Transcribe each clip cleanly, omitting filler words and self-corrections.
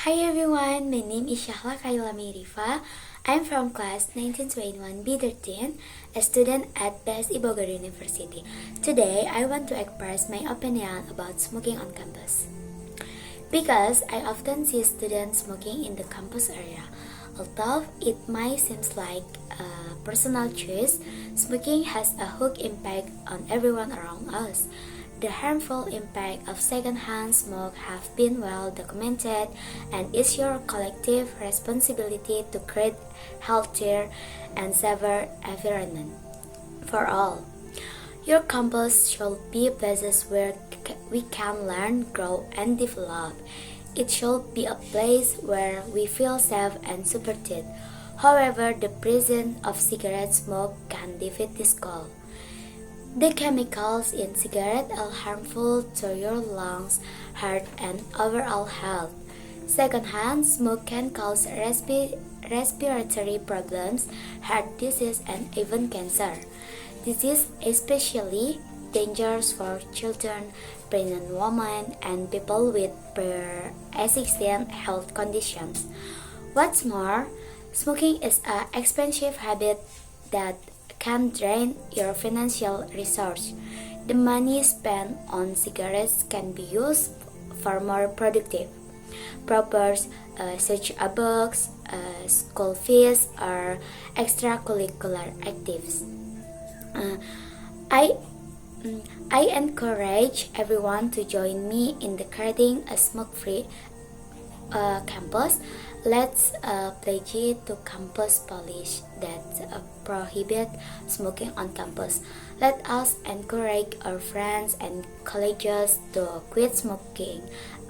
Hi everyone, my name is Shahla Kailami Rifa. I'm from class 1921 B13, a student at Bahasa Bogor University. Today, I want to express my opinion about smoking on campus. Because I often see students smoking in the campus area. Although it might seem like a personal choice, smoking has a huge impact on everyone around us. The harmful impact of secondhand smoke have been well documented, and it's your collective responsibility to create healthier and safer environment for all. Your campus should be places where we can learn, grow, and develop. It should be a place where we feel safe and supported. However, the presence of cigarette smoke can defeat this goal. The chemicals in cigarettes are harmful to your lungs, heart, and overall health. Secondhand smoke can cause respiratory problems, heart disease, and even cancer. This is especially dangerous for children, pregnant women, and people with pre-existing health conditions. What's more, smoking is an expensive habit that can drain your financial resource. The money spent on cigarettes can be used for more productive purposes, such as books, school fees, or extracurricular activities. Uh, I I encourage everyone to join me in creating a smoke-free campus. Let's pledge to campus policy that prohibit smoking on campus. Let us encourage our friends and colleagues to quit smoking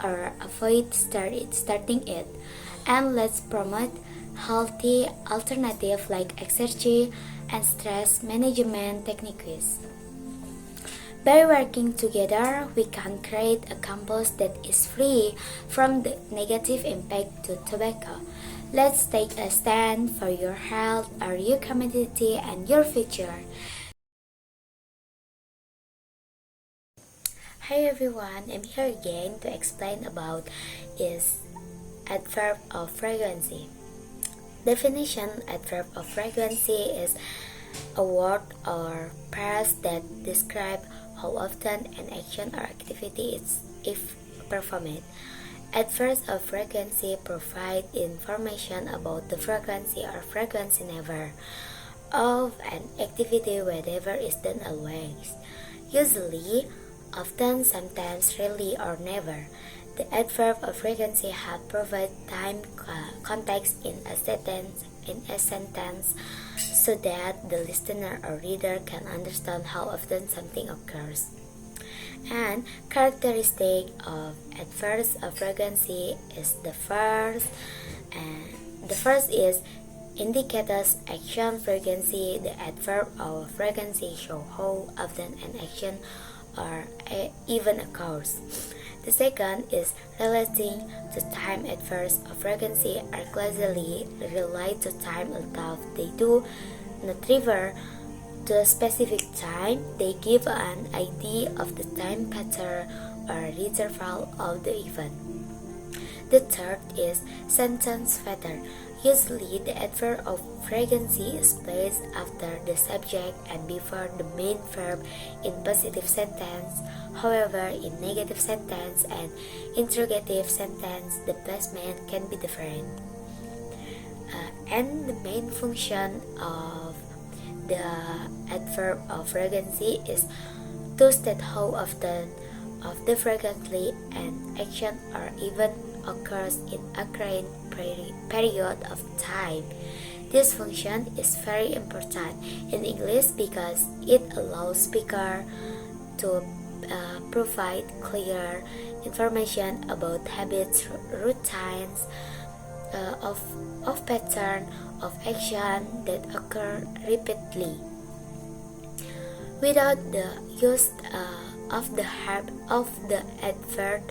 or avoid starting it. And let's promote healthy alternatives like exercise and stress management techniques. By working together, we can create a campus that is free from the negative impact to tobacco. Let's take a stand for your health, your community, and your future. Hi everyone, I'm here again to explain about is adverb of frequency. Definition: adverb of frequency is a word or phrase that describe how often an action or activity is if performed. Adverbs of frequency provide information about the frequency or frequency never of an activity whenever is done always. Usually, often, sometimes, rarely, or never. The adverb of frequency have provide time context in a sentence so that the listener or reader can understand how often something occurs. And characteristic of adverbs of frequency is the first is indicators action frequency. The adverb of frequency show how often an action or even occurs. The second is relating to time. Adverbs of frequency are closely related to time, although they do not refer to a specific time. They give an idea of the time pattern or interval of the event. The third is sentence pattern. Usually, the adverb of frequency is placed after the subject and before the main verb in positive sentence. However, in negative sentence and interrogative sentence, the placement can be different. And the main function of the adverb of frequency is to state how often of the frequently an action or event occurs in a current period of time. This function is very important in English because it allows speaker to provide clear information about habits, routines, of pattern of action that occur repeatedly. Without the use of the adverb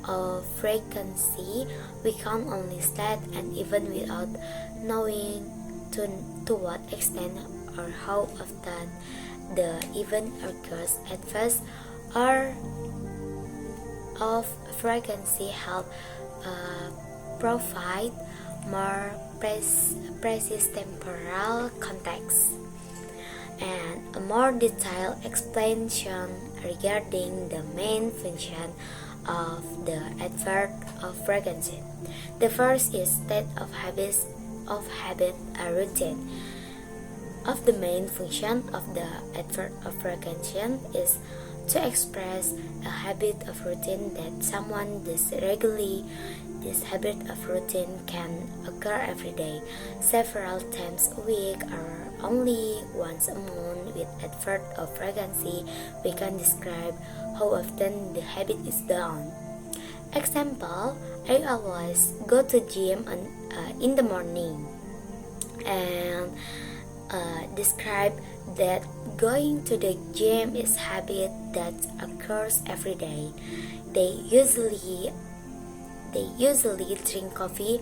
of frequency, we can only state and even without knowing to what extent or how often the event occurs. Adverbs of frequency help provide more precise temporal context and a more detailed explanation regarding the main function of the adverb of frequency. The first is state of habit, a routine. Of the main function of the adverb of frequency is to express a habit of routine that someone does regularly. This habit of routine can occur every day, several times a week, or only once a month. With adverb of frequency, we can describe how often the habit is done. Example, I always go to gym in the morning, and describe that going to the gym is habit that occurs every day. They usually drink coffee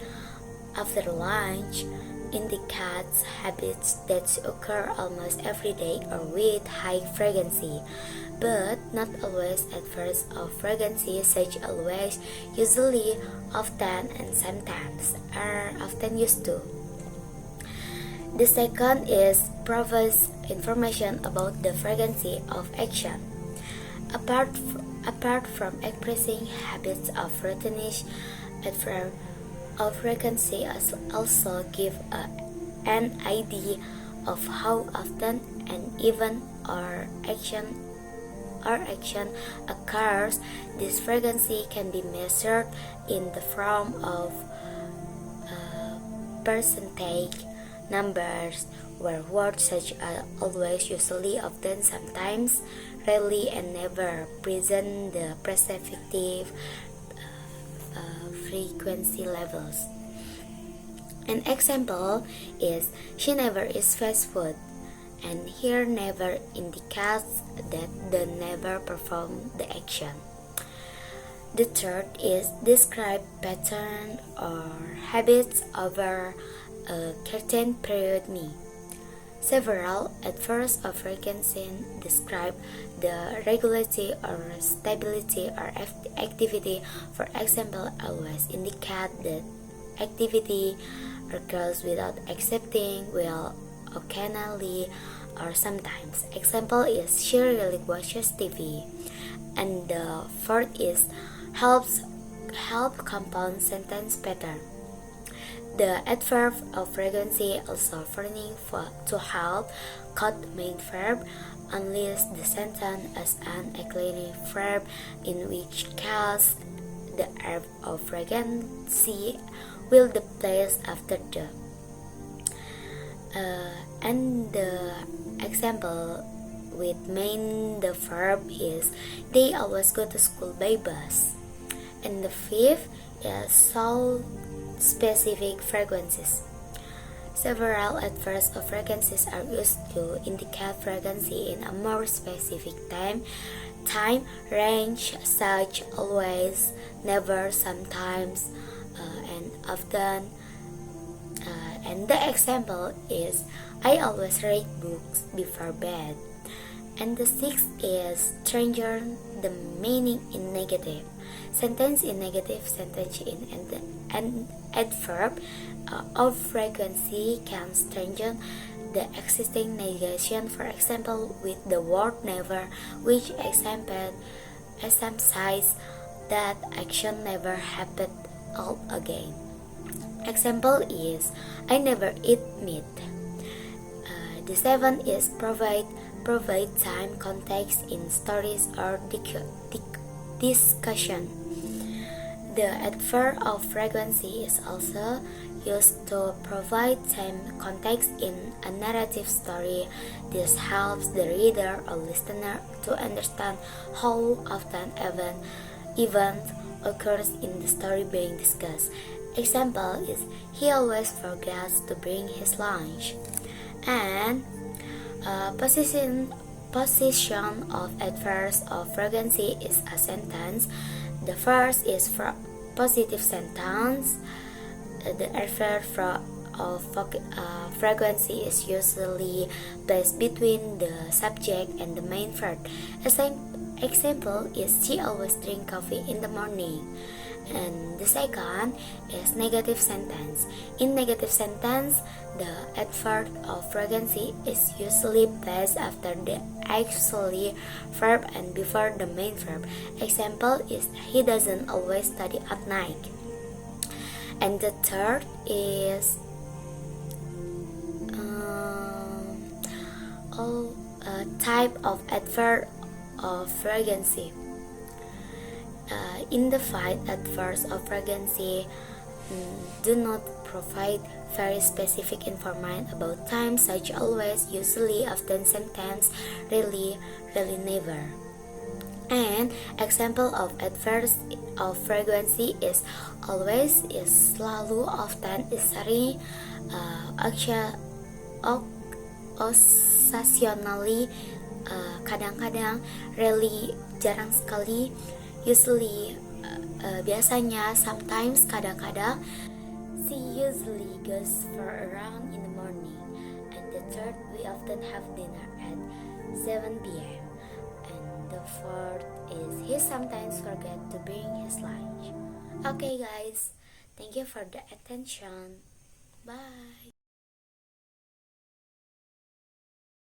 after lunch, indicates habits that occur almost every day or with high frequency, but not always adverbs of frequency such always, usually, often, and sometimes are often used to. The second is provides information about the frequency of action. Apart from expressing habits of routinish, adverb of frequency also give an idea of how often an event or action occurs. This frequency can be measured in the form of percentage numbers, where words such as always, usually, often, sometimes, rarely, and never present the respective frequency levels. An example is she never eats fast food, and here never indicates that the never perform the action. The third is describe pattern or habits over a certain period. Several adverbs of frequency describe the regularity or stability or activity. For example, always indicate that activity occurs without accepting, will, occasionally, or sometimes. Example is she really watches TV. And the fourth is help compound sentence pattern. The adverb of frequency also furnish to help cut main verb, unless the sentence as an auxiliary verb, in which case the adverb of frequency will be placed after the. And the example with main the verb is they always go to school by bus. And the fifth is so specific frequencies. Several adverbs of frequencies are used to indicate frequency in a more specific time range, such always, never, sometimes, and often. And the example is I always read books before bed. And the sixth is strengthen the meaning in negative. Sentence in negative, sentence in an adverb of frequency can strengthen the existing negation. For example, with the word never, which emphasizes that action never happened all again. Example is I never eat meat. The seventh is provide time context in stories or discussion. The adverb of frequency is also used to provide time context in a narrative story. This helps the reader or listener to understand how often event occurs in the story being discussed. Example is he always forgets to bring his lunch. And position of adverbs of frequency is a sentence. The first is for positive sentence. The adverb of frequency is usually placed between the subject and the main verb. Example is she always drink coffee in the morning. And the second is negative sentence. In negative sentence, the adverb of frequency is usually placed after the auxiliary verb and before the main verb. Example is he doesn't always study at night. And the third is type of adverb of frequency. In the five adverbs of frequency, do not provide very specific information about time, such always, usually, often, sometimes, really, really, never. And example of adverbs of frequency is always, is selalu, often, is sering, occasionally, kadang-kadang, really, jarang sekali, usually, biasanya, sometimes, kadang-kadang. She usually goes for a run in the morning. And the third, we often have dinner at 7 p.m. And the fourth is he sometimes forget to bring his lunch. Okay guys, thank you for the attention. Bye.